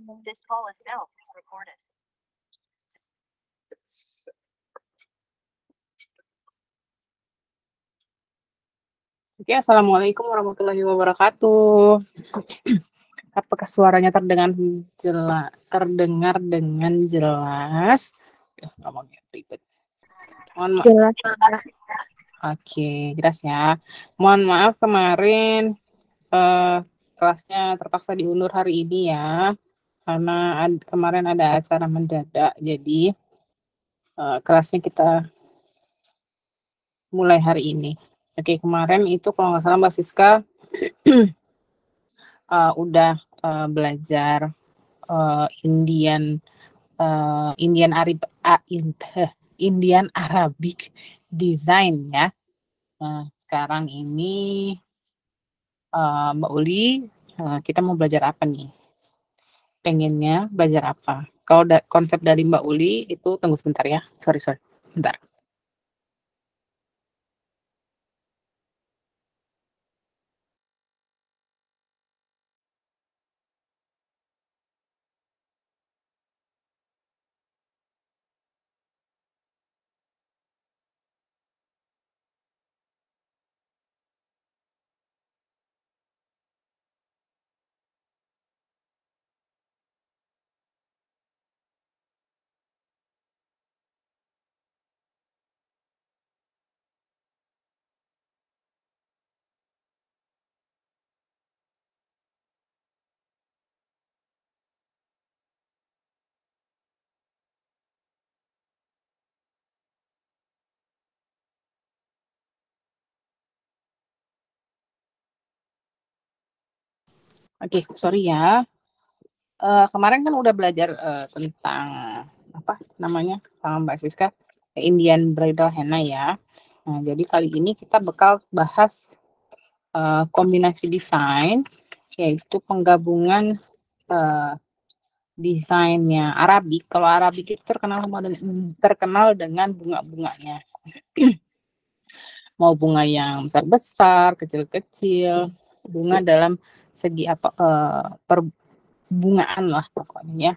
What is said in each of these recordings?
This call is now recorded. Oke, assalamualaikum warahmatullahi wabarakatuh. Apakah suaranya terdengar dengan jelas? Ngomongnya ribet. Mohon maaf. Jelas, Mbak. Oke, jelas ya. Mohon maaf kemarin kelasnya terpaksa diundur hari ini ya, karena kemarin ada acara mendadak, jadi kelasnya kita mulai hari ini. Oke, kemarin itu kalau nggak salah Mbak Siska udah belajar Indian Arabic Design ya. Nah, sekarang ini Mbak Uli, kita mau belajar apa nih? Pengennya belajar apa? Kalau konsep dari Mbak Uli itu, tunggu sebentar ya. Sorry, bentar. Oke, sorry ya. Kemarin kan udah belajar tentang apa namanya sama Mbak Siska, Indian Bridal Henna ya. Nah, jadi kali ini kita bakal bahas kombinasi desain, yaitu penggabungan desainnya Arabik. Kalau Arabik itu terkenal dengan bunga-bunganya. Mau bunga yang besar-besar, kecil-kecil, bunga dalam segi perbungaan lah pokoknya ya.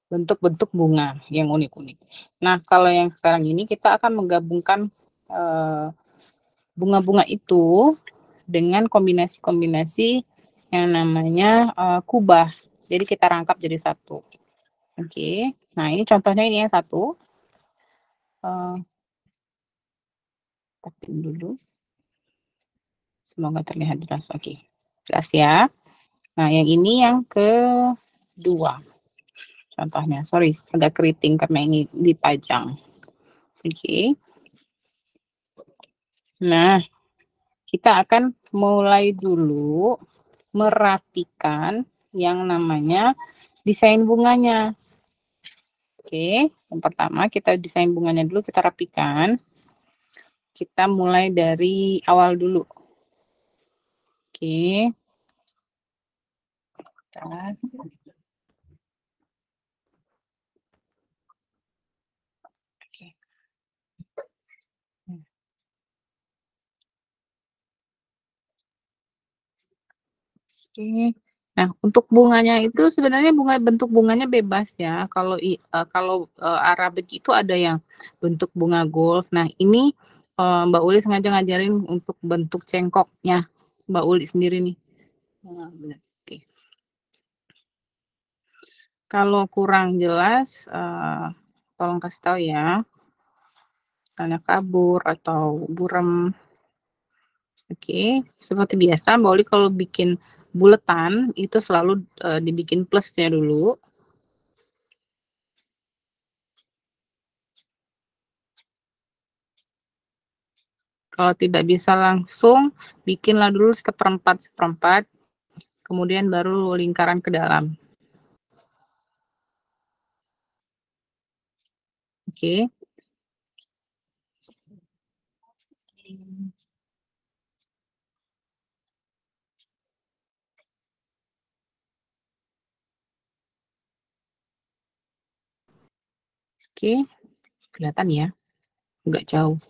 Bentuk-bentuk bunga yang unik-unik. Nah, kalau yang sekarang ini kita akan menggabungkan bunga-bunga itu dengan kombinasi-kombinasi yang namanya kubah. Jadi kita rangkap jadi satu. Oke. Nah, ini contohnya ini yang satu. Tapi dulu. Semoga terlihat jelas. Oke. Jelas ya. Nah, yang ini yang kedua. Contohnya, sorry, agak keriting karena ini dipajang. Oke. Nah, kita akan mulai dulu merapikan yang namanya desain bunganya. Oke, yang pertama kita desain bunganya dulu, kita rapikan. Kita mulai dari awal dulu. Oke. Oke. Nah, untuk bunganya itu sebenarnya bentuk bunganya bebas ya. Kalau Arabic itu ada yang bentuk bunga golf. Nah, ini Mbak Uli sengaja ngajarin untuk bentuk cengkoknya Mbak Uli sendiri nih. Nah, benar. Oke. Kalau kurang jelas, tolong kasih tahu ya. Misalnya kabur atau buram. Oke, seperti biasa Mbak Uli kalau bikin buletan itu selalu dibikin plusnya dulu. Kalau tidak bisa langsung, bikinlah dulu seperempat, kemudian baru lingkaran ke dalam. Oke. Oke, kelihatan ya, agak jauh.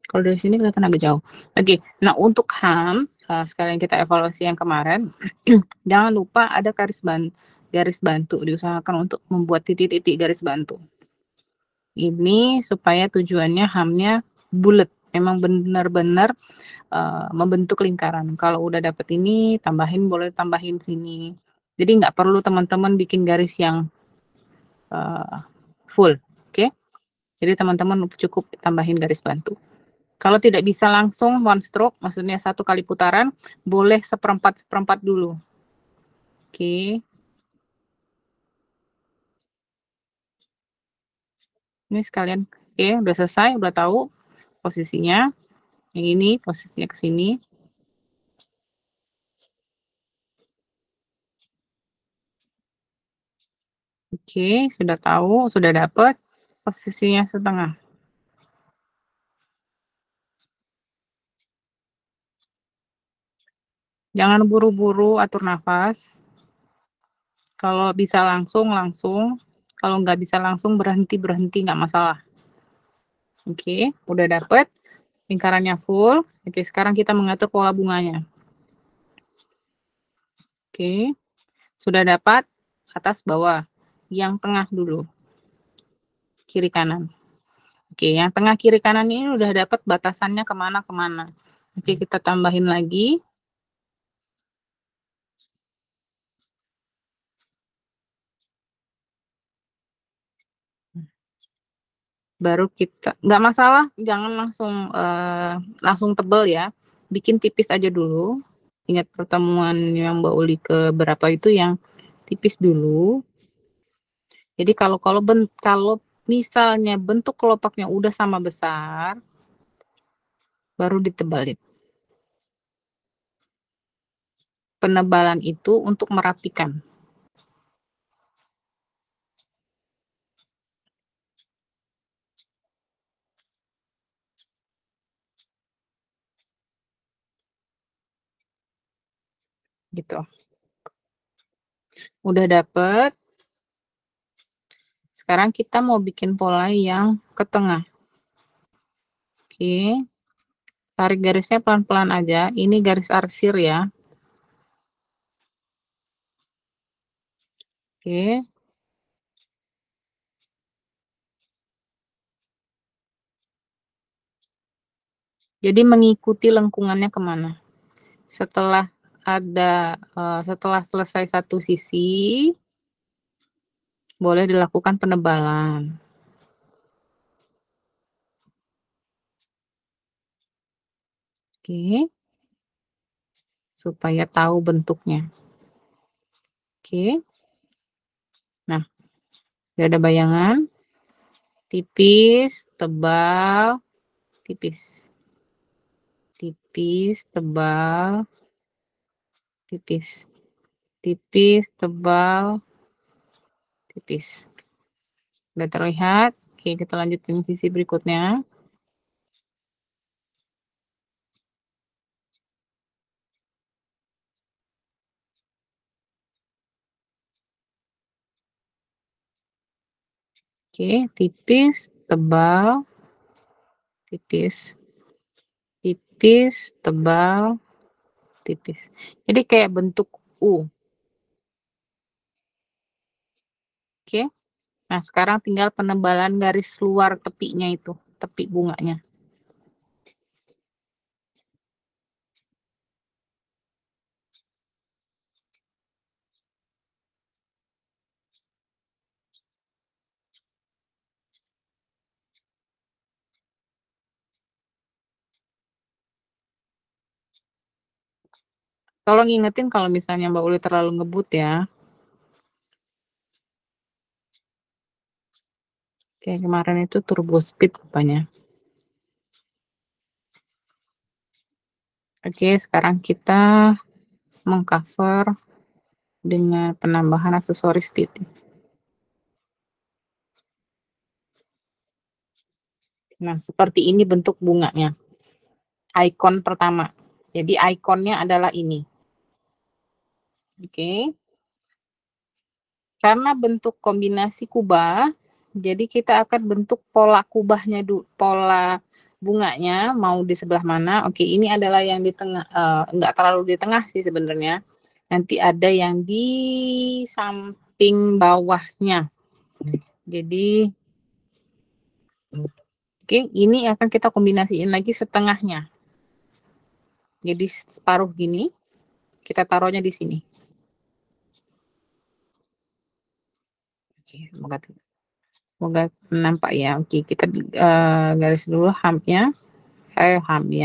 Kalau dari sini kelihatan agak jauh. Oke, nah untuk ham, sekalian kita evaluasi yang kemarin, jangan lupa ada garis bantu, diusahakan untuk membuat titik-titik garis bantu. Ini supaya tujuannya HAM-nya bulet, memang benar-benar membentuk lingkaran. Kalau udah dapet ini, boleh tambahin sini. Jadi nggak perlu teman-teman bikin garis yang full, oke? Jadi teman-teman cukup tambahin garis bantu. Kalau tidak bisa langsung one stroke, maksudnya 1 kali putaran, boleh seperempat dulu. Oke. Ini sekalian, oke, udah selesai, udah tahu posisinya. Yang ini posisinya ke sini. Oke, sudah tahu, sudah dapat posisinya setengah. Jangan buru-buru atur nafas. Kalau bisa langsung, langsung. Kalau nggak bisa langsung, berhenti, nggak masalah. Oke, udah dapet lingkarannya full. Oke, sekarang kita mengatur pola bunganya. Oke, sudah dapat atas bawah. Yang tengah dulu, kiri kanan. Oke, yang tengah kiri kanan ini udah dapat batasannya kemana-kemana. Oke, kita tambahin lagi. Baru kita, nggak masalah, jangan langsung tebel ya. Bikin tipis aja dulu. Ingat pertemuan yang Mbak Uli ke berapa itu yang tipis dulu. Jadi kalau misalnya bentuk kelopaknya udah sama besar, baru ditebalin. Penebalan itu untuk merapikan. Gitu. Udah dapet. Sekarang kita mau bikin pola yang ke tengah. Oke. Tarik garisnya pelan-pelan aja. Ini garis arsir ya. Oke. Jadi mengikuti lengkungannya kemana. Setelah selesai satu sisi, boleh dilakukan penebalan. Oke. Supaya tahu bentuknya. Oke. Nah, udah ada bayangan. Tipis, tebal, tipis. Tipis, tebal, tipis. Tipis, tebal, tipis. Udah terlihat? Oke, kita lanjutin sisi berikutnya. Oke, tipis, tebal, tipis. Tipis, tebal, tipis. Jadi kayak bentuk U. Oke. Nah, sekarang tinggal penebalan garis luar tepinya itu, tepi bunganya. Tolong ingetin kalau misalnya Mbak Uli terlalu ngebut ya. Kayak kemarin itu turbo speed rupanya. Oke, sekarang kita mengcover dengan penambahan aksesoris titik. Nah, seperti ini bentuk bunganya. Icon pertama. Jadi ikonnya adalah ini. Oke. Karena bentuk kombinasi kubah, jadi kita akan bentuk pola kubahnya dulu, pola bunganya mau di sebelah mana. Oke, ini adalah yang di tengah, enggak terlalu di tengah sih sebenarnya. Nanti ada yang di samping bawahnya. Jadi oke, ini akan kita kombinasiin lagi setengahnya. Jadi separuh gini, kita taruhnya di sini. Oke, semoga nampak ya. Oke, kita garis dulu humpnya,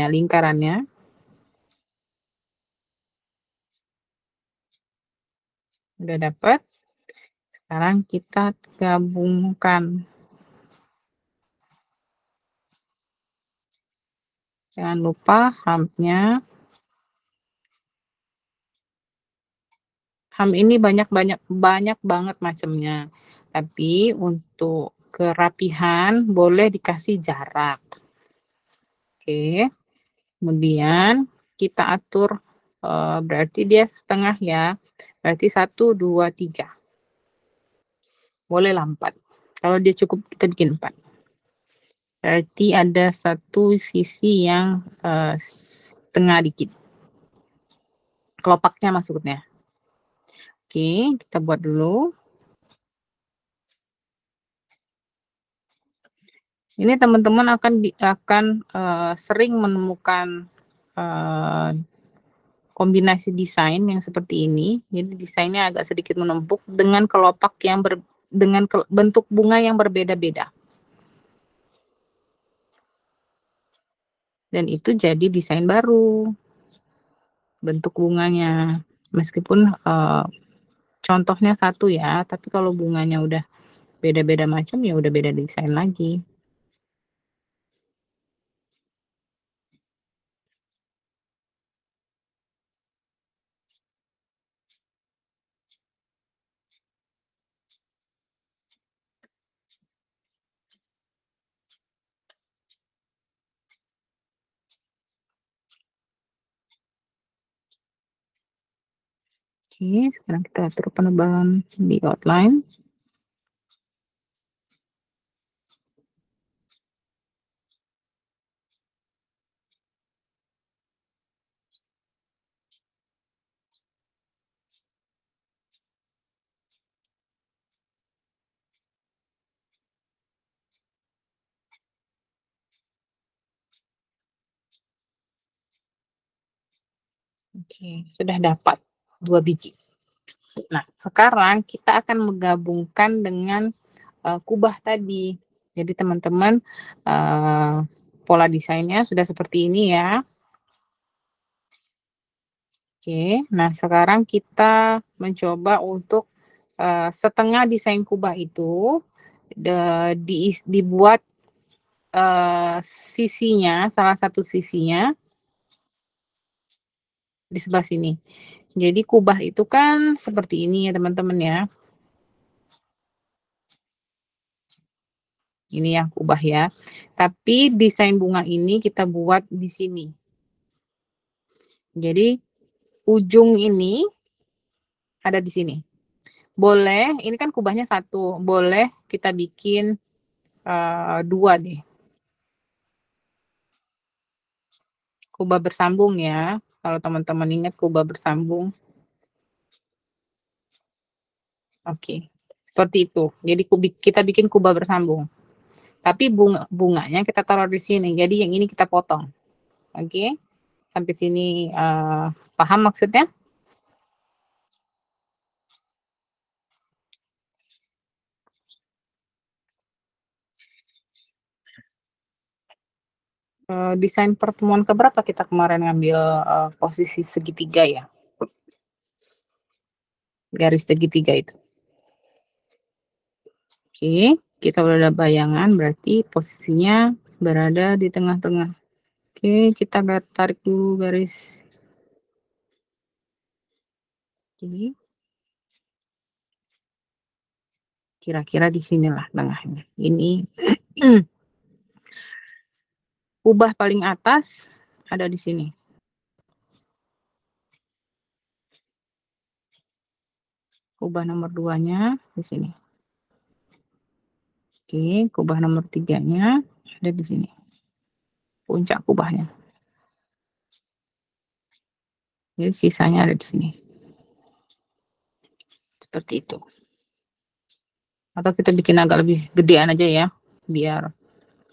lingkarannya. Udah dapat. Sekarang kita gabungkan. Jangan lupa humpnya. Hump ini banyak banget macamnya. Tapi untuk kerapihan boleh dikasih jarak. Oke. Kemudian kita atur, berarti dia setengah ya. Berarti 1, 2, 3. Bolehlah 4. Kalau dia cukup kita bikin 4. Berarti ada satu sisi yang, setengah dikit. Kelopaknya maksudnya. Oke, kita buat dulu. Ini teman-teman akan sering menemukan, kombinasi desain yang seperti ini. Jadi desainnya agak sedikit menumpuk dengan kelopak yang dengan bentuk bunga yang berbeda-beda. Dan itu jadi desain baru. Bentuk bunganya. Meskipun, contohnya satu ya, tapi kalau bunganya udah beda-beda macam, ya udah beda desain lagi. Oke, sekarang kita atur penebalan di outline. Oke, sudah dapat 2 biji. Nah, sekarang kita akan menggabungkan dengan, kubah tadi. Jadi teman-teman, pola desainnya sudah seperti ini ya. Oke, nah sekarang kita mencoba untuk, setengah desain kubah itu, dibuat, sisinya, salah satu sisinya di sebelah sini. Jadi kubah itu kan seperti ini ya teman-teman ya. Ini yang kubah ya. Tapi desain bunga ini kita buat di sini. Jadi ujung ini ada di sini. Boleh, ini kan kubahnya satu, boleh kita bikin 2 deh. Kubah bersambung ya. Kalau teman-teman ingat kubah bersambung. Oke, seperti itu. Jadi kita bikin kubah bersambung. Tapi bunganya kita taruh di sini. Jadi yang ini kita potong. Oke, sampai sini paham maksudnya? Desain pertemuan keberapa kita kemarin ngambil posisi segitiga ya? Garis segitiga itu. Oke, kita udah ada bayangan berarti posisinya berada di tengah-tengah. Oke, kita tarik dulu garis. Oke. Kira-kira di sinilah tengahnya. Ini kubah paling atas ada di sini. Kubah nomor 2-nya di sini. Oke, kubah nomor 3-nya ada di sini. Puncak kubahnya. Jadi sisanya ada di sini. Seperti itu. Atau kita bikin agak lebih gedean aja ya, biar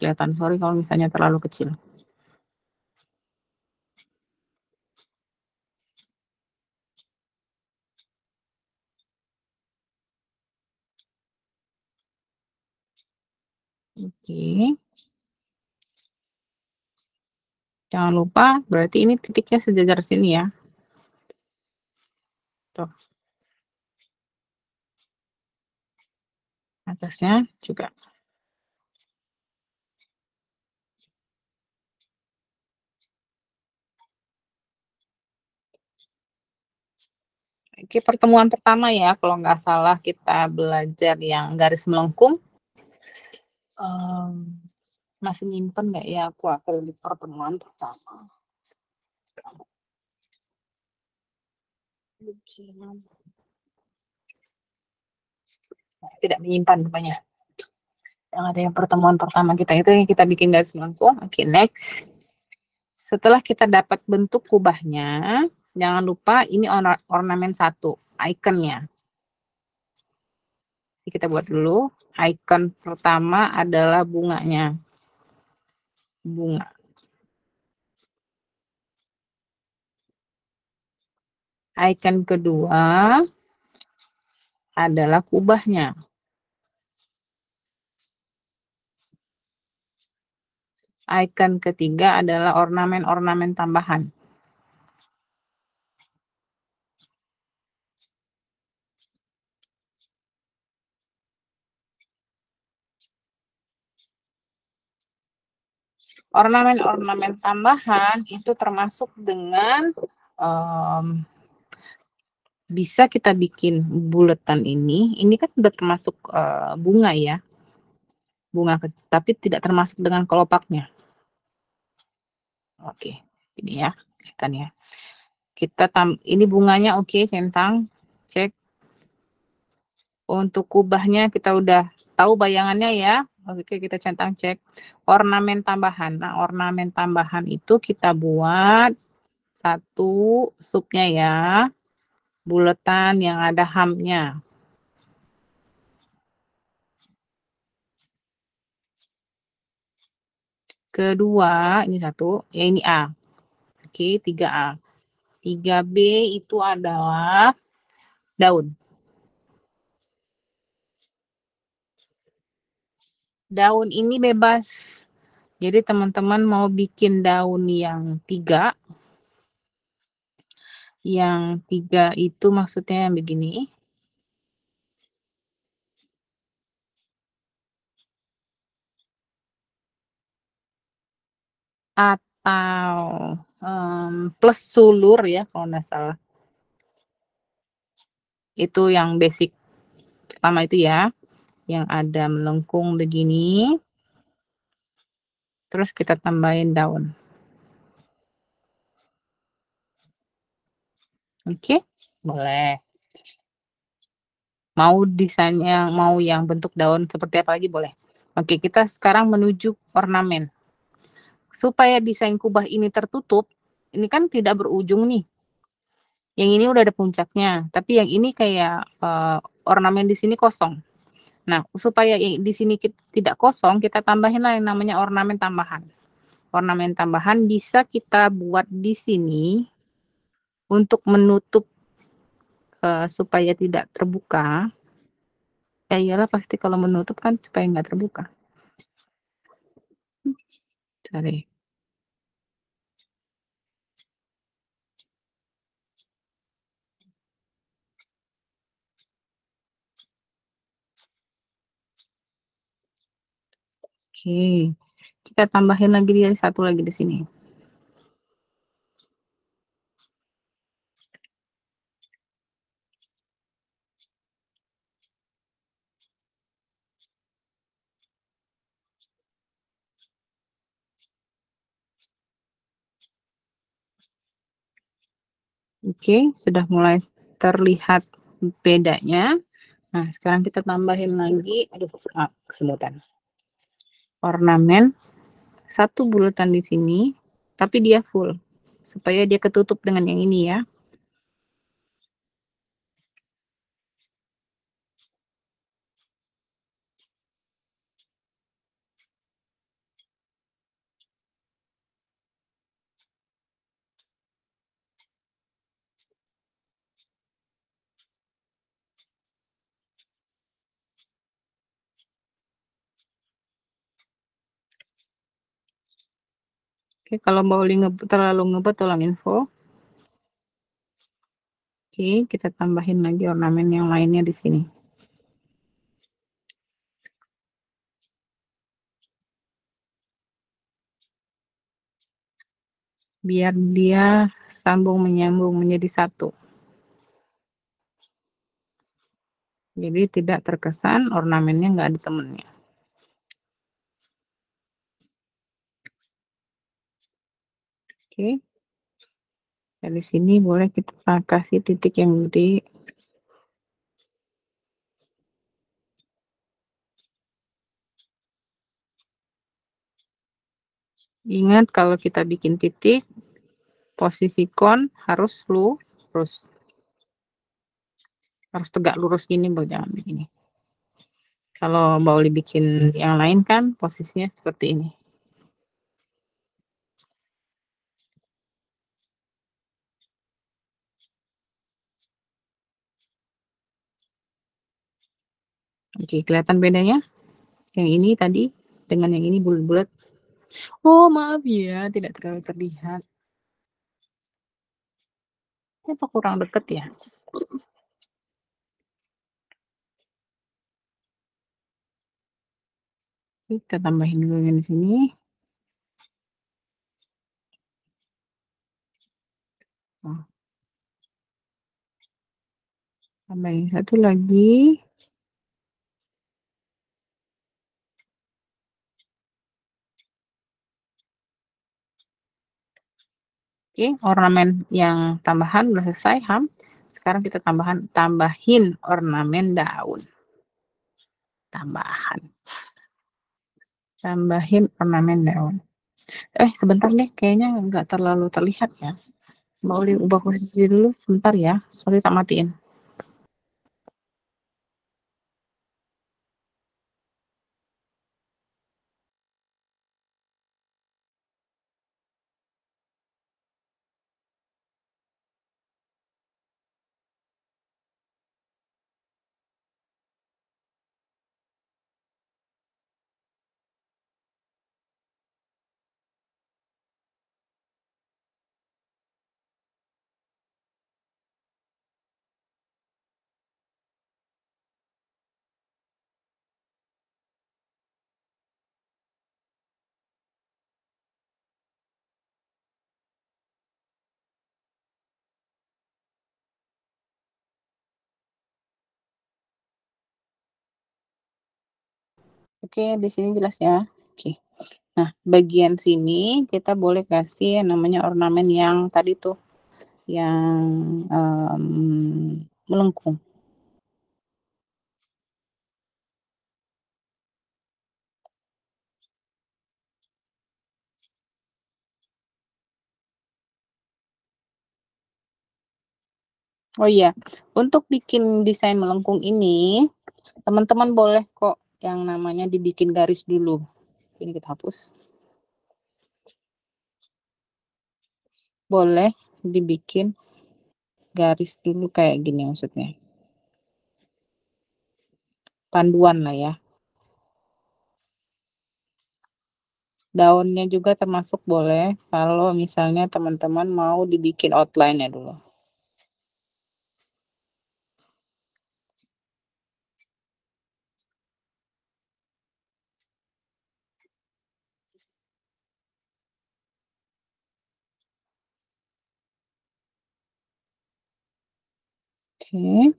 kelihatan. Sorry kalau misalnya terlalu kecil. Oke. Jangan lupa berarti ini titiknya sejajar sini ya. Tuh, atasnya juga. Oke, pertemuan pertama ya, kalau nggak salah kita belajar yang garis melengkung. Mmm, Masih nyimpen nggak ya aku di pertemuan pertama? Tidak menyimpan rupanya. Yang ada yang pertemuan pertama kita itu yang kita bikin garis melengkung. Oke, next. Setelah kita dapat bentuk kubahnya, jangan lupa ini ornamen 1, ikonnya. Kita buat dulu, ikon pertama adalah bunganya. Bunga. Icon kedua adalah kubahnya. Icon ketiga adalah ornamen-ornamen tambahan. Ornamen-ornamen tambahan itu termasuk dengan bisa kita bikin buletan ini kan udah termasuk bunga ya, bunga tapi tidak termasuk dengan kelopaknya. Oke, ini ya, kelihatan ya. Ini bunganya oke, centang, cek. Untuk kubahnya kita udah tahu bayangannya ya. Oke, kita centang, cek. Ornamen tambahan. Nah, ornamen tambahan itu kita buat satu supnya ya, buletan yang ada hamnya. Kedua, ini satu, ya ini A. Oke, 3A. 3B itu adalah daun. Daun ini bebas. Jadi teman-teman mau bikin daun yang 3, itu maksudnya yang begini, atau plus sulur ya kalau nggak salah. Itu yang basic pertama itu ya, yang ada melengkung begini, terus kita tambahin daun. Oke, boleh. Mau yang bentuk daun seperti apa lagi boleh. Oke, kita sekarang menuju ornamen. Supaya desain kubah ini tertutup, ini kan tidak berujung nih. Yang ini udah ada puncaknya, tapi yang ini kayak ornamen di sini kosong. Nah, supaya di sini tidak kosong, kita tambahin lah yang namanya ornamen tambahan. Ornamen tambahan bisa kita buat di sini untuk menutup supaya tidak terbuka. Ya iyalah pasti kalau menutup kan supaya nggak terbuka. Cari. Oke, kita tambahin lagi dia satu lagi di sini. Oke, sudah mulai terlihat bedanya. Nah, sekarang kita tambahin lagi, aduh, kesemutan. Ornamen, satu bulatan di sini, tapi dia full, supaya dia ketutup dengan yang ini ya. Oke, kalau Mbak Uli terlalu ngebet dalam info, oke, kita tambahin lagi ornamen yang lainnya di sini. Biar dia sambung menyambung menjadi satu. Jadi tidak terkesan ornamennya nggak ada temennya. Oke, dari sini boleh kita kasih titik yang gede. Ingat kalau kita bikin titik, posisi kon harus lurus. Harus tegak lurus gini, Mbak, jangan begini. Kalau Mbak Uli bikin yang lain kan posisinya seperti ini. Oke, kelihatan bedanya? Yang ini tadi dengan yang ini bulat-bulat. Oh, maaf ya, tidak terlalu terlihat. Apa kurang deket ya? Kita tambahin dulu yang di sini. Oh, tambahin satu lagi. Oke, ornamen yang tambahan udah selesai, Sekarang kita tambahin ornamen daun. Tambahin ornamen daun. Sebentar deh, kayaknya nggak terlalu terlihat ya. Mbak Uli ubah posisi dulu sebentar ya, sorry tak matiin. Oke, di sini jelas ya. Oke. Nah, bagian sini kita boleh kasih yang namanya ornamen yang tadi tuh, yang, melengkung. Oh iya, untuk bikin desain melengkung ini, teman-teman boleh kok yang namanya dibikin garis dulu. Ini kita hapus. Boleh dibikin garis dulu kayak gini maksudnya. Panduan lah ya. Daunnya juga termasuk boleh kalau misalnya teman-teman mau dibikin outline-nya dulu. Oke.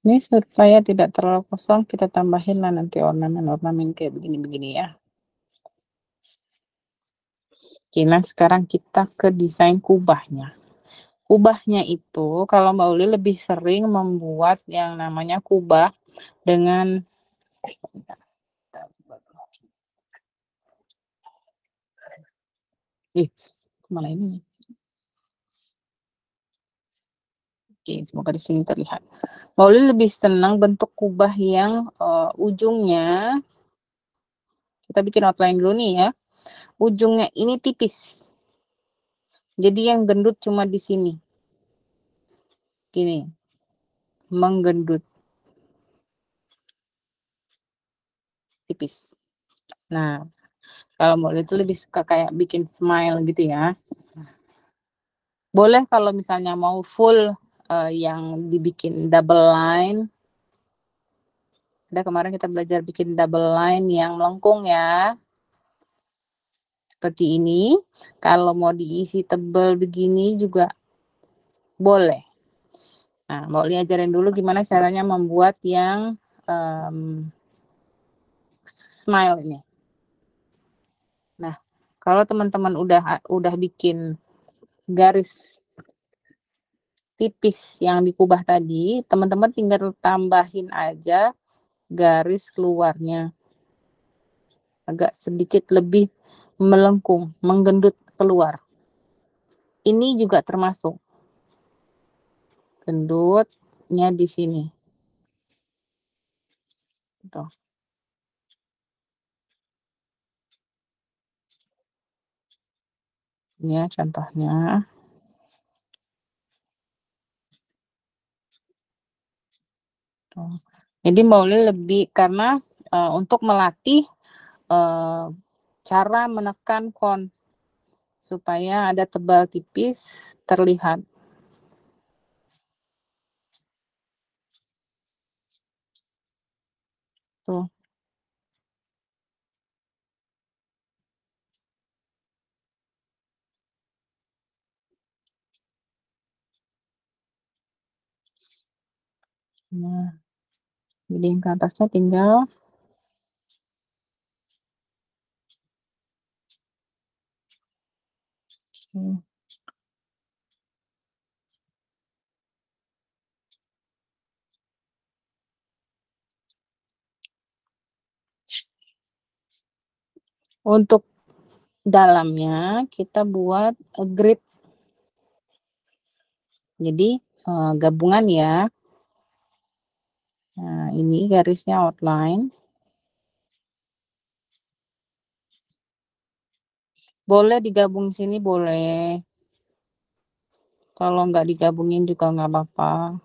Ini supaya tidak terlalu kosong, kita tambahin lah nanti ornamen-ornamen kayak begini-begini ya. Oke, nah sekarang kita ke desain kubahnya. Kubahnya itu kalau Mbak Uli lebih sering membuat yang namanya kubah dengan ih, malah ini. Oke, semoga di sini terlihat. Mbak Uli lebih senang bentuk kubah yang, ujungnya kita bikin outline dulu nih ya, ujungnya ini tipis. Jadi yang gendut cuma di sini. Gini, menggendut tipis. Nah, Kalau Mbak Uli itu lebih suka kayak bikin smile gitu ya. Boleh kalau misalnya mau full, yang dibikin double line. Ada kemarin kita belajar bikin double line yang melengkung ya, seperti ini. Kalau mau diisi tebal begini juga boleh. Nah, Mbak Uli ajarin dulu gimana caranya membuat yang, smile ini. Nah, kalau teman-teman udah bikin garis tipis yang dikubah tadi, teman-teman tinggal tambahin aja garis keluarnya. Agak sedikit lebih melengkung, menggendut keluar. Ini juga termasuk. Gendutnya di sini. Tuh. Ini ya contohnya. Tuh. Jadi Mbak Uli lebih karena, untuk melatih, eee, cara menekan supaya ada tebal tipis terlihat. Tuh. Nah, jadi yang ke atasnya tinggal mmm, untuk dalamnya kita buat, grid. Jadi, gabungan ya. Nah, ini garisnya outline. Boleh digabung sini boleh. Kalau nggak digabungin juga nggak apa-apa.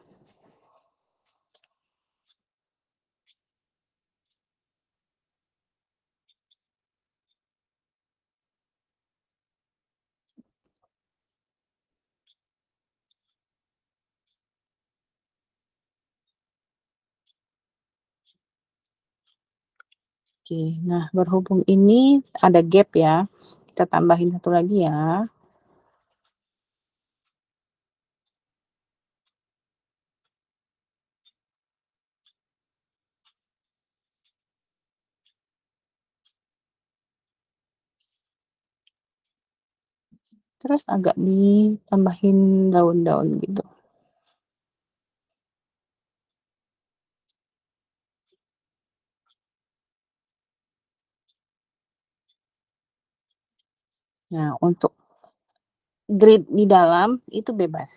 Oke, nah berhubung ini ada gap ya, kita tambahin satu lagi ya. Terus agak ditambahin daun-daun gitu. Nah, untuk grid di dalam itu bebas.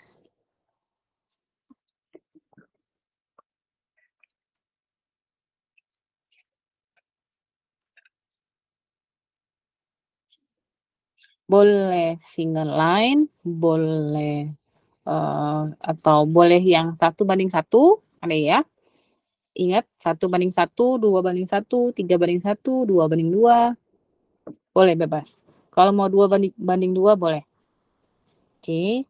Boleh single line, boleh, atau boleh yang 1:1, ada ya. Ingat 1:1, 2:1, 3:1, 2:2, boleh bebas. Kalau mau 2:2 boleh. Oke,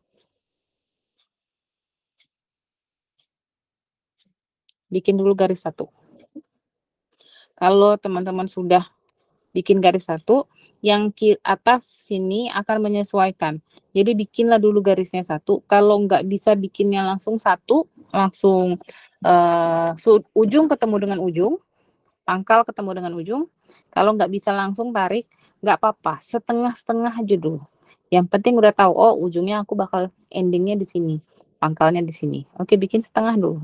bikin dulu garis satu. Kalau teman-teman sudah bikin garis satu, yang atas sini akan menyesuaikan. Jadi bikinlah dulu garisnya satu, kalau nggak bisa bikinnya langsung satu, langsung, ujung ketemu dengan ujung, pangkal ketemu dengan ujung, kalau nggak bisa langsung tarik, nggak apa-apa, setengah-setengah aja dulu. Yang penting udah tahu, "Oh, ujungnya aku bakal ending-nya di sini, pangkalnya di sini." Oke, bikin setengah dulu.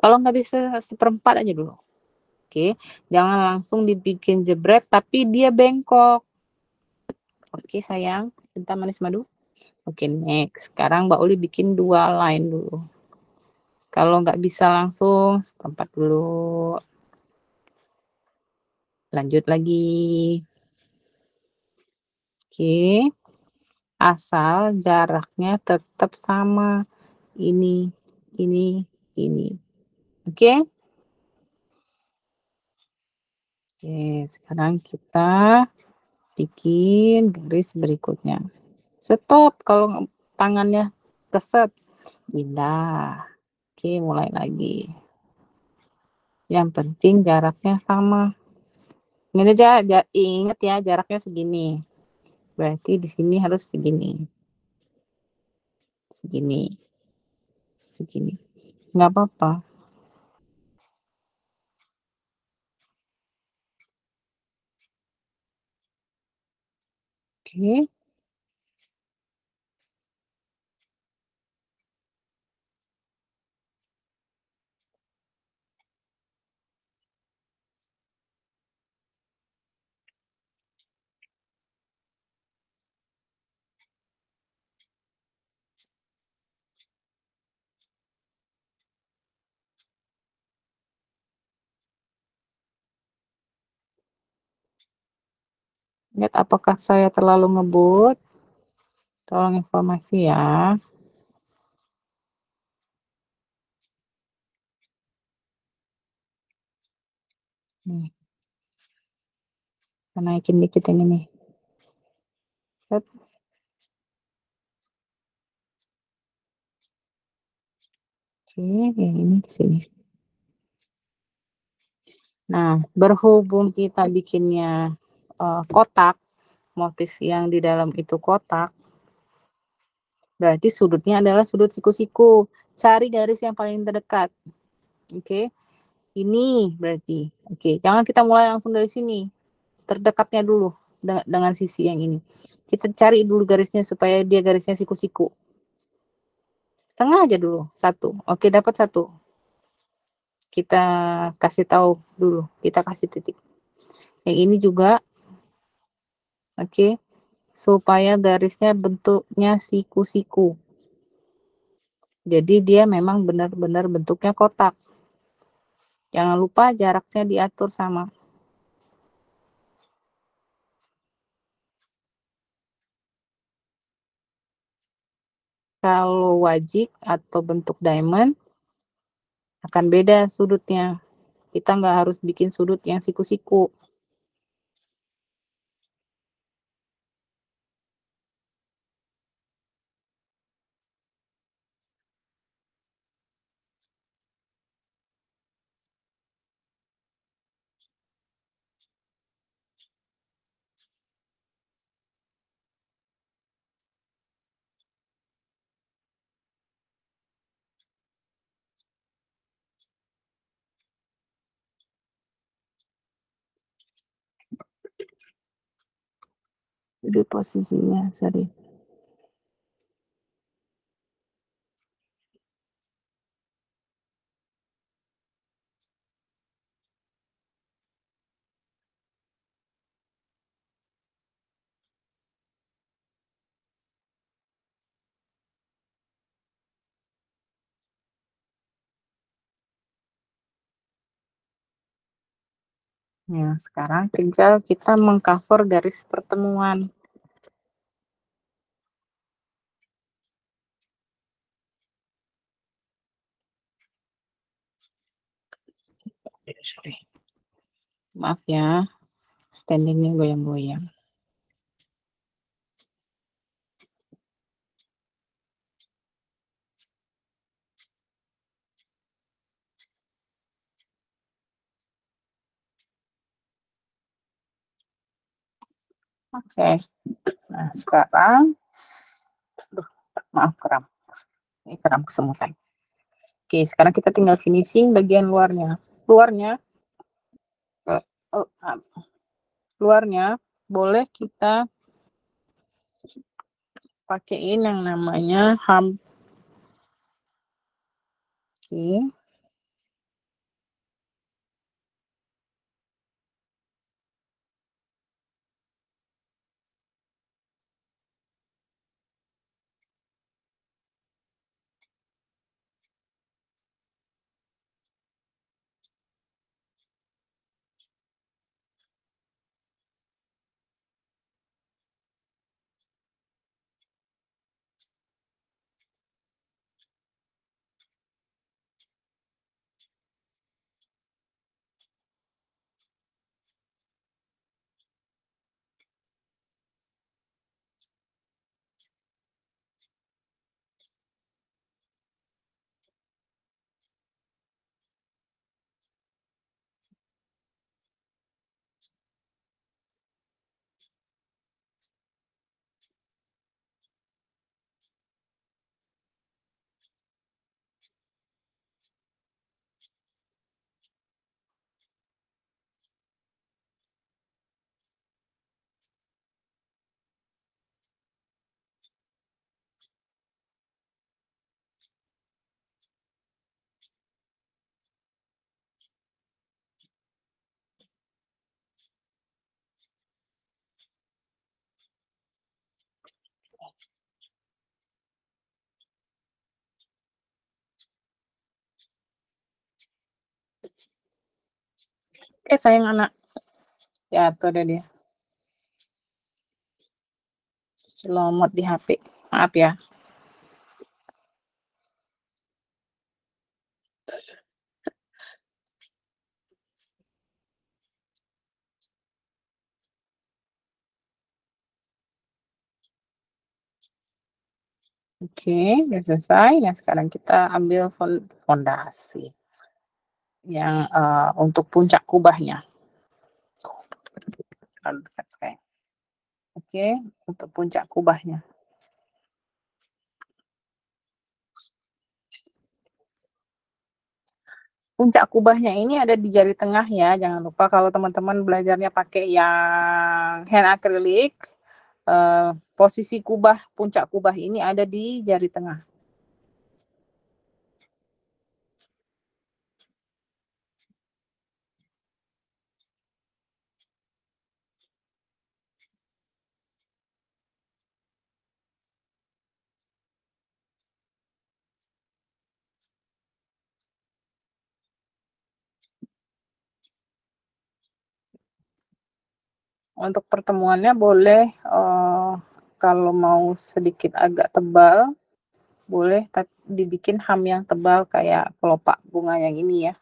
Kalau nggak bisa, seperempat aja dulu. Oke, jangan langsung dibikin jebret tapi dia bengkok. Oke sayang, cinta manis madu. Oke next, sekarang Mbak Uli bikin 2 line dulu. Kalau nggak bisa langsung, seperempat dulu. Lanjut lagi. Oke, asal jaraknya tetap sama. Ini, ini, ini. Oke? Oke, sekarang kita bikin garis berikutnya. Stop kalau tangannya keset, pindah. Oke, mulai lagi. Yang penting jaraknya sama. Ini aja inget ya jaraknya segini. Berarti di sini harus segini, segini, segini. Nggak apa-apa. Oke. Lihat apakah saya terlalu ngebut? Tolong informasi ya. Nih, kita naikin dikit ini nih. Set. Oke, yang ini di sini. Nah, berhubung kita bikinnya kotak, motif yang di dalam itu kotak, berarti sudutnya adalah sudut siku-siku. Cari garis yang paling terdekat. Oke, ini berarti. Oke, jangan kita mulai langsung dari sini. Terdekatnya dulu dengan sisi yang ini. Kita cari dulu garisnya supaya dia garisnya siku-siku. Setengah aja dulu, satu. Oke, dapat satu. Kita kasih tahu dulu, kita kasih titik. Yang ini juga, oke, supaya garisnya bentuknya siku-siku. Jadi dia memang benar-benar bentuknya kotak. Jangan lupa jaraknya diatur sama. Kalau wajik atau bentuk diamond akan beda sudutnya. Kita nggak harus bikin sudut yang siku-siku. Jadi posisinya, sorry. Ya, sekarang tinggal kita mengcover garis pertemuan. Sorry. Maaf ya, standingnya goyang-goyang. Oke, nah sekarang, aduh, maaf kram, ini kram kesemutan. Oke, sekarang kita tinggal finishing bagian luarnya. Luarnya, oh, luarnya boleh kita pakaiin yang namanya ham. Oke. Sayang anak. Ya, tuh ada dia. Celomot di HP. Maaf ya. Oke, udah selesai. Nah, sekarang kita ambil fondasi yang, untuk puncak kubahnya. Terlalu dekat sayang. Oke, untuk puncak kubahnya. Puncak kubahnya ini ada di jari tengah ya, jangan lupa kalau teman-teman belajarnya pakai yang hand acrylic, posisi puncak kubah ini ada di jari tengah. Untuk pertemuannya boleh, kalau mau sedikit agak tebal, boleh dibikin ham yang tebal kayak kelopak bunga yang ini ya.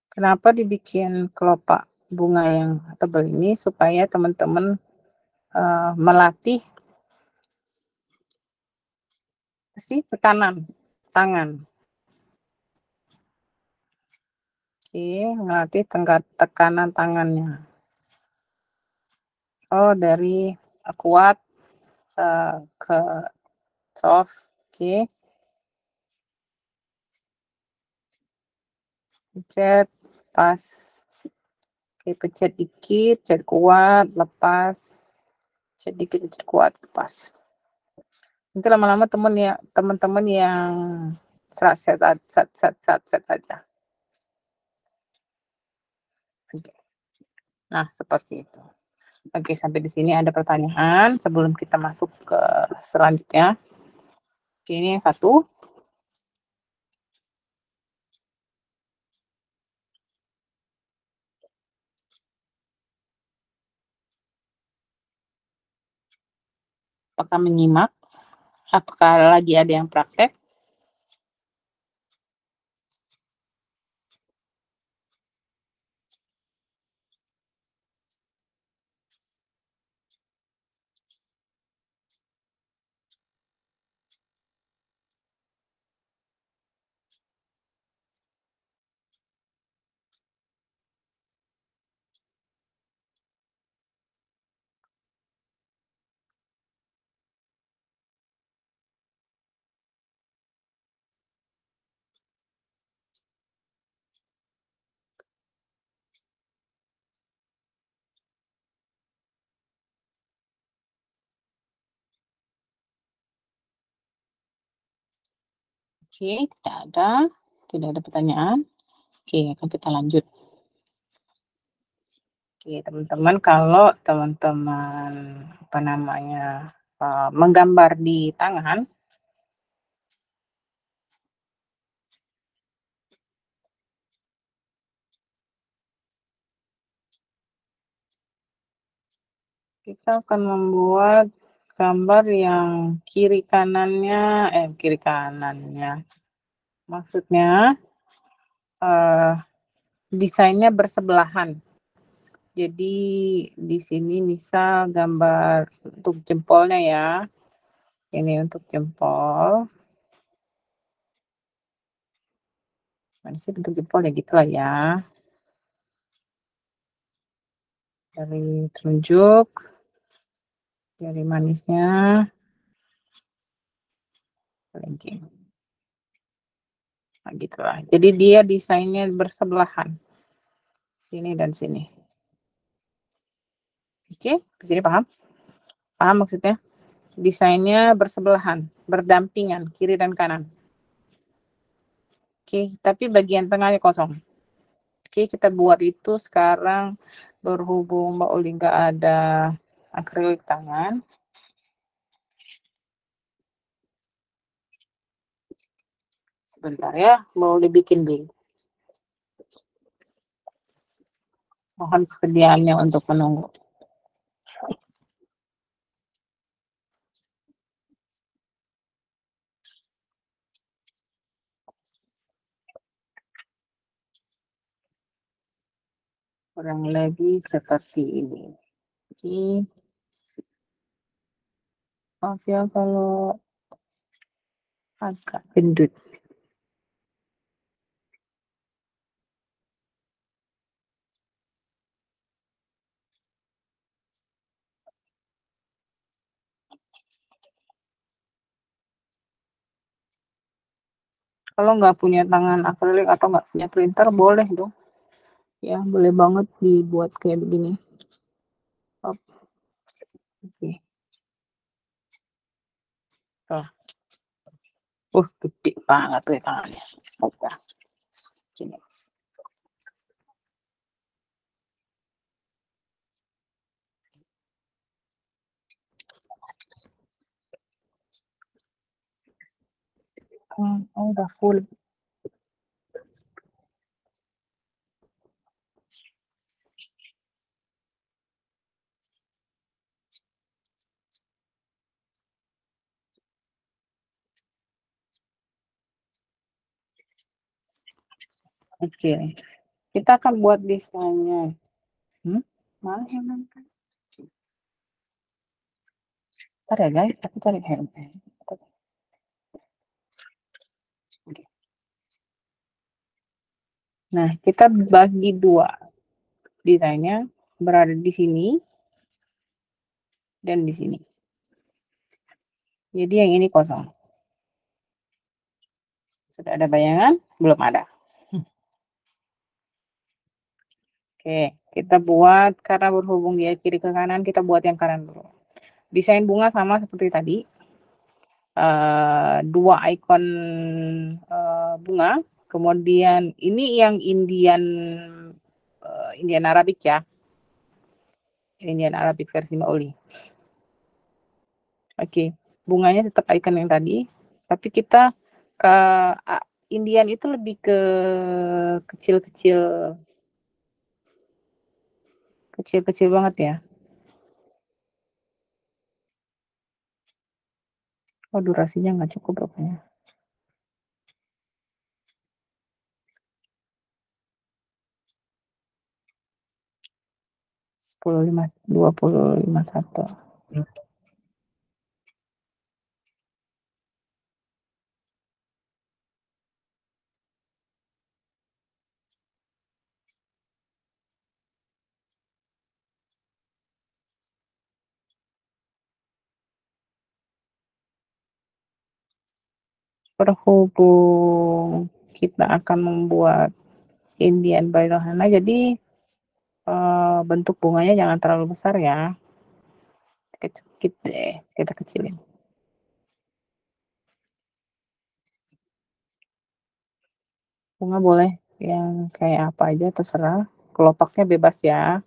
Kenapa dibikin kelopak bunga yang tebal ini, supaya teman-teman, melatih tekanan tangan. Oke, melatih tekanan tangannya. Oh, dari kuat, ke soft, oke. Pencet, pas. Oke, pencet dikit, pencet kuat, lepas. Pencet dikit, pencet kuat, lepas. Nanti lama-lama teman-teman yang set aja. Oke. Nah, seperti itu. Oke, sampai di sini ada pertanyaan sebelum kita masuk ke selanjutnya. Oke, ini yang satu. Apakah menyimak? Apakah lagi ada yang praktek? Oke, tidak ada pertanyaan. Oke, akan kita lanjut. Oke, teman-teman, kalau teman-teman menggambar di tangan, kita akan membuat gambar yang kiri kanannya, maksudnya desainnya bersebelahan. Jadi di sini misal gambar untuk jempolnya ya. Ini untuk jempol. Mana sih bentuk jempol ya, gitulah ya. Dari telunjuk, jari manisnya, kelingking. Nah, gitulah. Jadi dia desainnya bersebelahan. Sini dan sini. Oke, di sini paham? Paham maksudnya? Desainnya bersebelahan, berdampingan, kiri dan kanan. Oke, tapi bagian tengahnya kosong. Oke, kita buat itu sekarang berhubung Mbak Uli nggak ada akrilik tangan. Sebentar ya, Mbak Uli bikin dulu. Mohon kesediaannya untuk menunggu. Kurang lebih seperti ini. Oke. Maaf ya kalau agak gendut. Kalau nggak punya tangan akrilik atau nggak punya printer, boleh dong. Ya, boleh banget dibuat kayak begini. Oke. Oh. Gede banget tuh tangannya. Oke. Sini. Oh, udah full. Oke. Kita akan buat desainnya. Mana yang Ntar ya guys, aku cari handphone. Oke. Nah, kita bagi dua. Desainnya berada di sini dan di sini. Jadi yang ini kosong. Sudah ada bayangan? Belum ada. Oke, kita buat karena berhubung dia kiri ke kanan, kita buat yang kanan dulu. Desain bunga sama seperti tadi. Dua ikon bunga. Kemudian ini yang Indian Arabic ya. Indian Arabic versi Mbak Uli. Oke, bunganya tetap ikon yang tadi, tapi kita ke Indian itu lebih ke kecil-kecil, kecil-kecil banget ya. Oh, durasinya nggak cukup rupanya. 10:21. Berhubung kita akan membuat Indian Bailohana, jadi bentuk bunganya jangan terlalu besar ya. Kita kecilin. Bunga boleh yang kayak apa aja terserah. Kelopaknya bebas ya.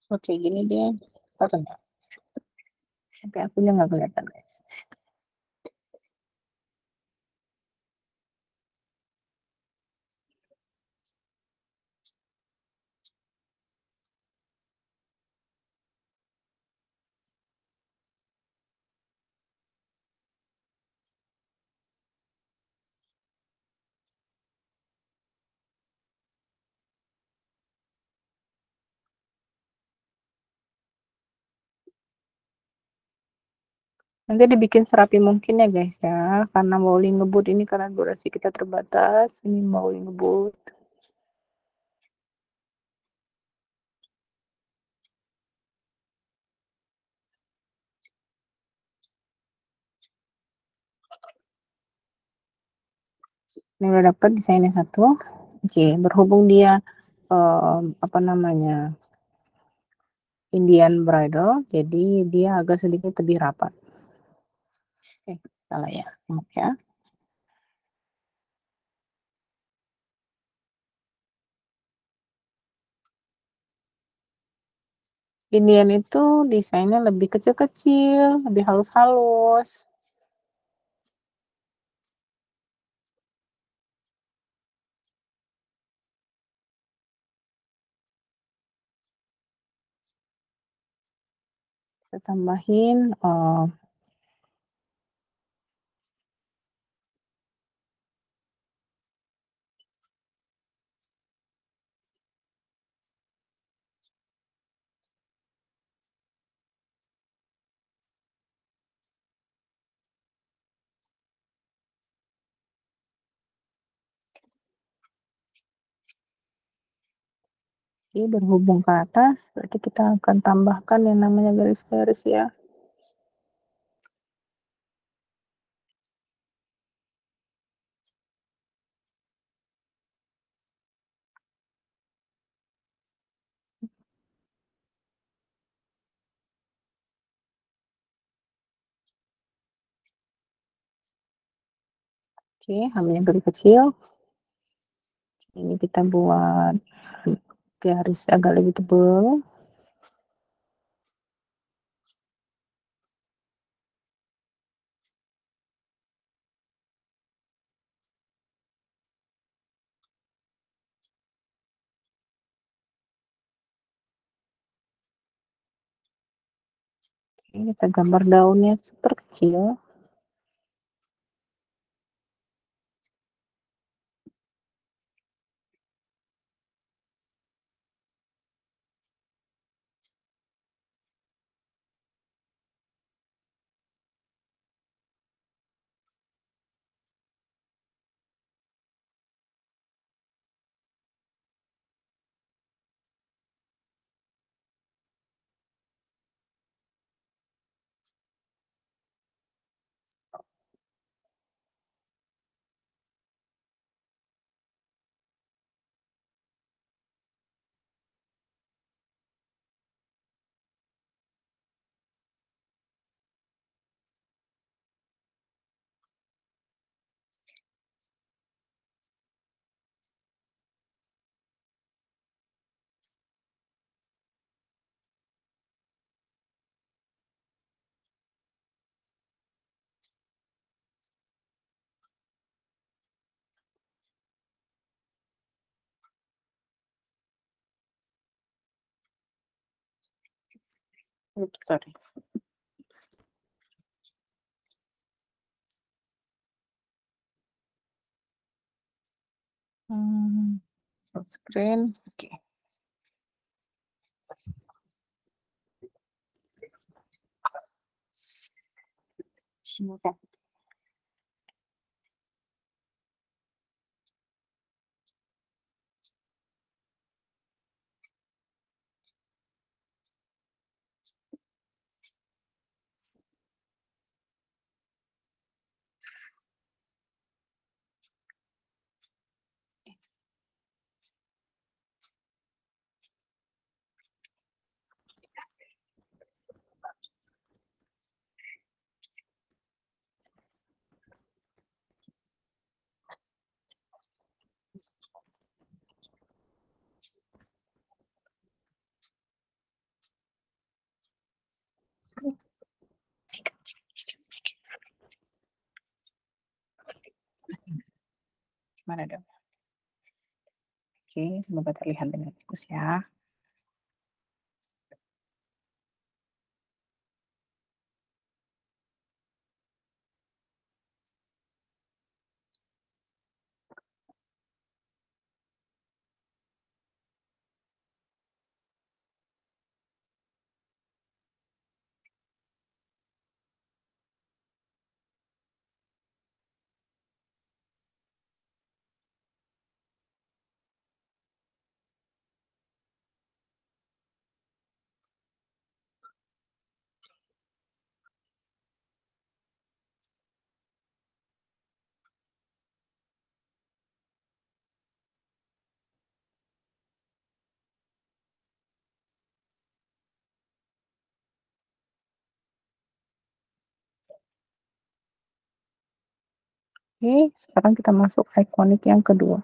Oke, gini dia. Kelihatan nggak? Sampai akunya nggak kelihatan guys. Nanti dibikin serapi mungkin ya guys ya. Karena mau ngebut ini karena durasi kita terbatas. Ini mau ngebut. Ini udah dapat desainnya satu. Oke, berhubung dia, apa namanya, Indian bridal, jadi dia agak sedikit lebih rapat. Salah ya, ya. Indian itu desainnya lebih kecil-kecil, lebih halus-halus. Kita tambahin, oke, berhubung ke atas, berarti kita akan tambahkan yang namanya garis-garis ya. Oke, ambil yang garis kecil. Ini kita buat garis agak lebih tebal. Ini kita gambar daunnya super kecil. Oops, sorry. Full screen, oke. Sudah. Gimana dong? Oke, semoga terlihat dengan bagus ya. Oke, sekarang kita masuk ikonik yang kedua.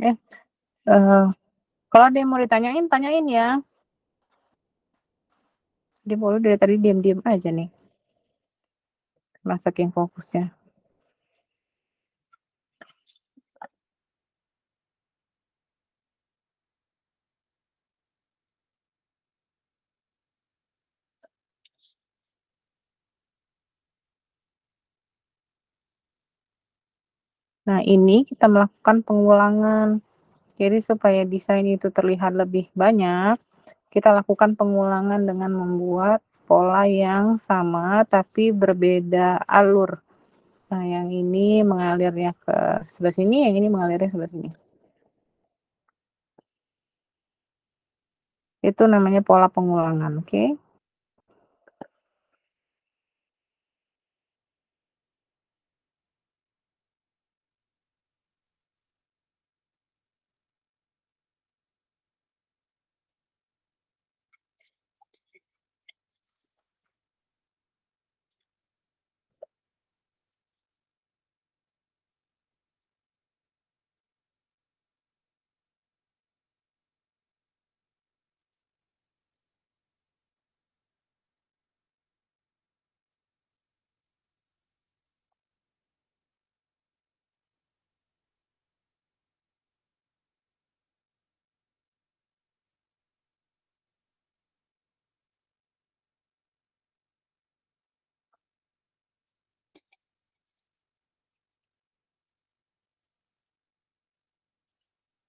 Eh, eee, kalau ada yang mau ditanyain, tanyain ya. Dia mulu dari tadi diam-diam aja nih, karena saking fokusnya. Nah, ini kita melakukan pengulangan. Jadi supaya desain itu terlihat lebih banyak, kita lakukan pengulangan dengan membuat pola yang sama tapi berbeda alur. Nah, yang ini mengalirnya ke sebelah sini, yang ini mengalirnya sebelah sini. Itu namanya pola pengulangan, oke?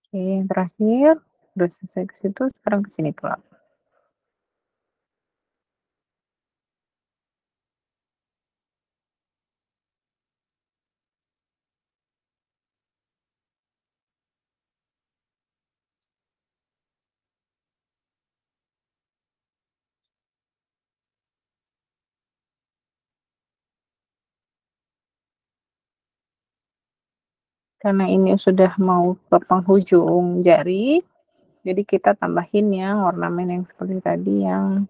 Oke, yang terakhir, udah selesai ke situ, sekarang ke sini pula. Karena ini sudah mau ke penghujung jari, jadi kita tambahin yang ornamen yang seperti tadi yang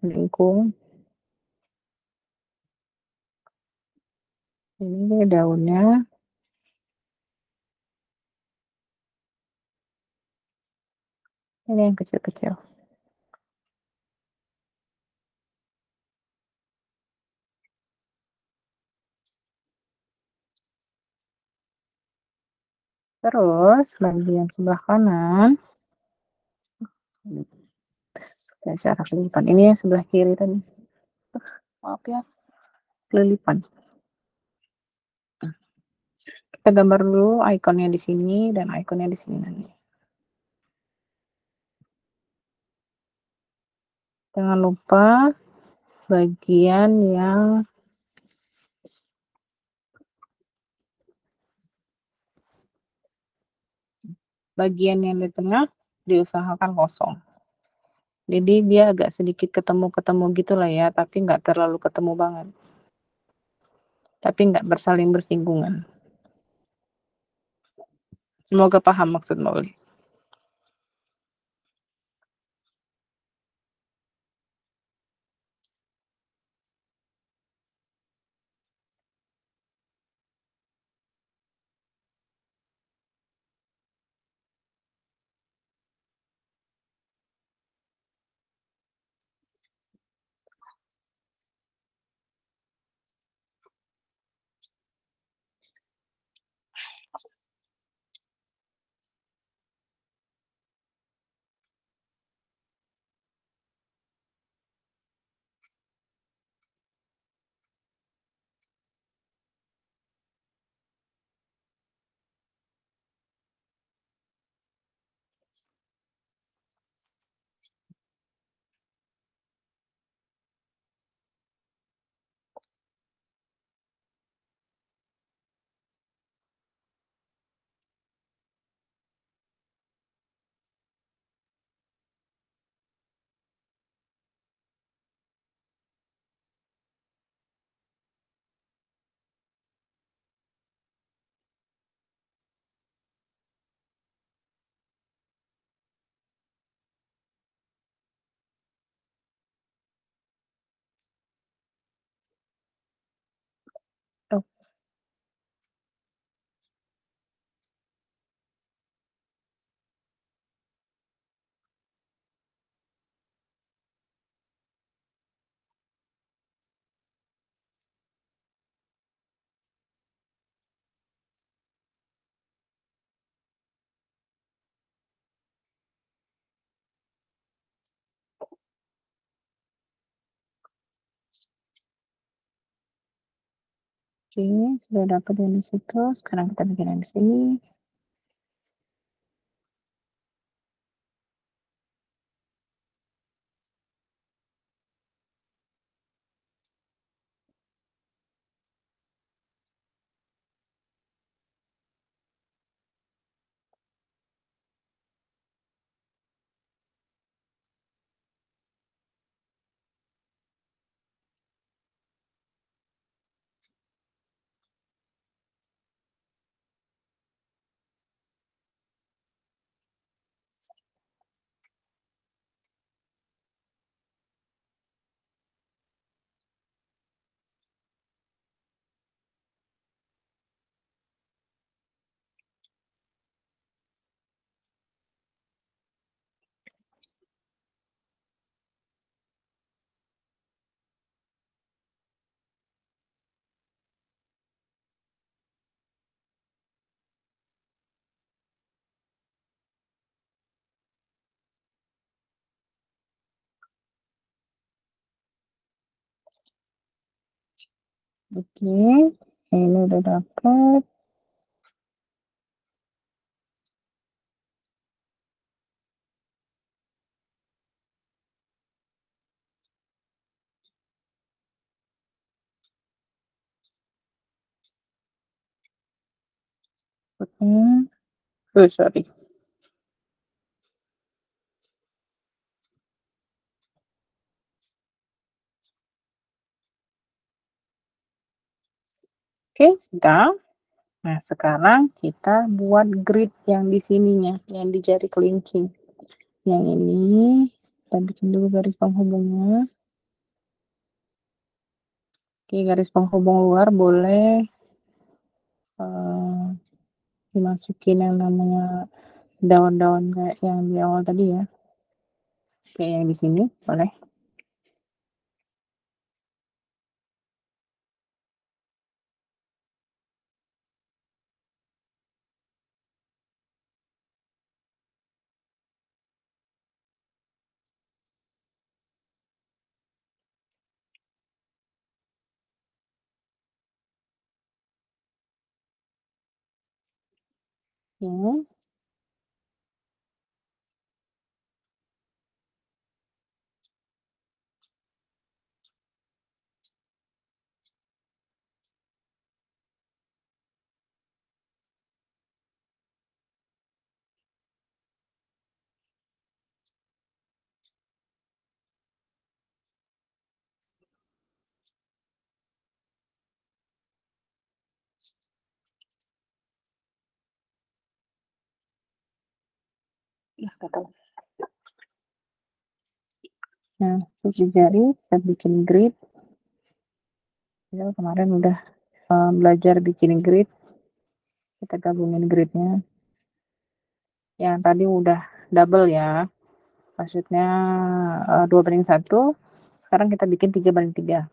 melengkung. Ini daunnya, ini yang kecil-kecil. Terus bagian sebelah kanan, ya cara kelilipan. Ini yang sebelah kiri tadi. Maaf ya, kelilipan. Kita gambar dulu ikonnya di sini dan ikonnya di sini nanti. Jangan lupa bagian yang di tengah diusahakan kosong. Jadi dia agak sedikit ketemu-ketemu gitulah ya, tapi nggak terlalu ketemu banget, tapi nggak bersaling bersinggungan. Semoga paham maksud Mbak Uli. Oke, sudah dapat yang di situ, sekarang kita bikin yang di sini. Oke, ini udah dapat. Oke, sorry. Oke, sudah. Nah, sekarang kita buat grid yang di sininya, yang di jari kelingking. Yang ini kita bikin dulu garis penghubungnya. Oke, garis penghubung luar boleh dimasukin yang namanya daun-daun kayak yang di awal tadi ya. Kayak yang di sini, boleh. Ya. Nah, cuci jari, kita bikin grid. Ya, kemarin udah belajar bikin grid. Kita gabungin gridnya. Yang tadi udah double ya. Maksudnya 2:1. Sekarang kita bikin 3:3.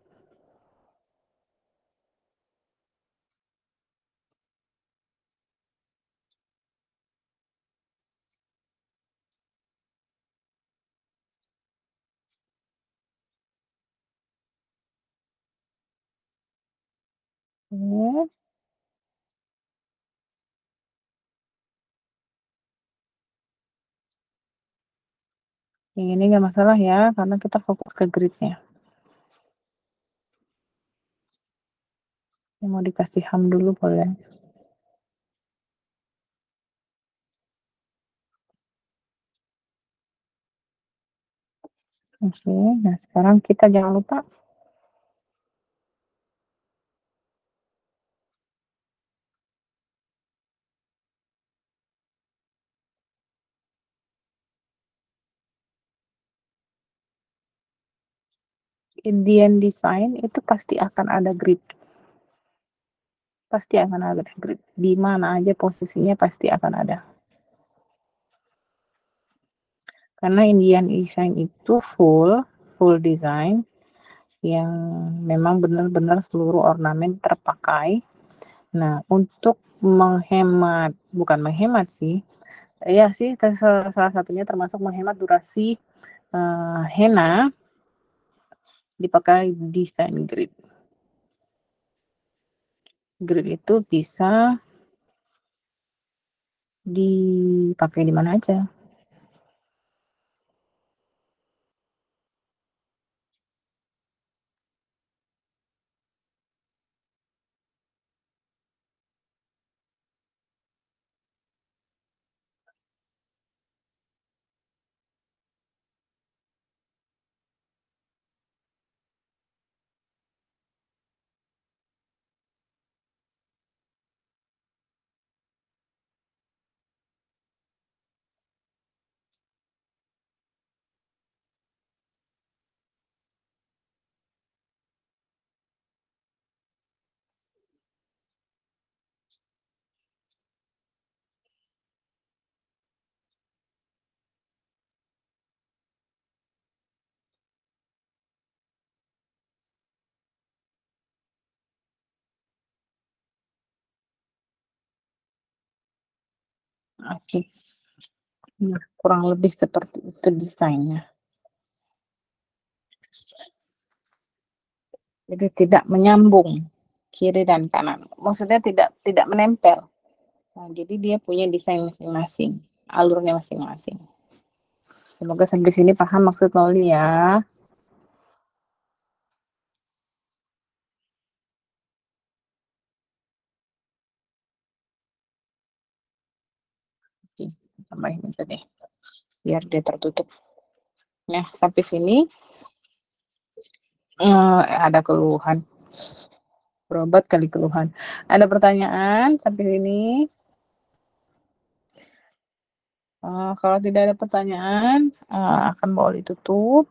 Oke. Yang ini nggak masalah ya, karena kita fokus ke gridnya. Yang mau dikasih ham dulu boleh. Oke, nah sekarang kita jangan lupa Indian design itu pasti akan ada grid. Pasti akan ada grid. Di mana aja posisinya pasti akan ada. Karena Indian design itu full design yang memang benar-benar seluruh ornamen terpakai. Nah, untuk bukan menghemat sih, ya sih salah satunya termasuk menghemat durasi henna, dipakai desain grid. Grid itu bisa dipakai di mana aja. Oke. Nah, kurang lebih seperti itu desainnya. Jadi tidak menyambung kiri dan kanan. Maksudnya tidak menempel. Nah, jadi dia punya desain masing-masing, alurnya masing-masing. Semoga sampai sini paham maksud Mauli ya. Oke, tambahin aja deh, biar dia tertutup. Nah, sampai sini ada keluhan. Berobat kali keluhan. Ada pertanyaan sampai sini? Kalau tidak ada pertanyaan, akan Mauli tutup.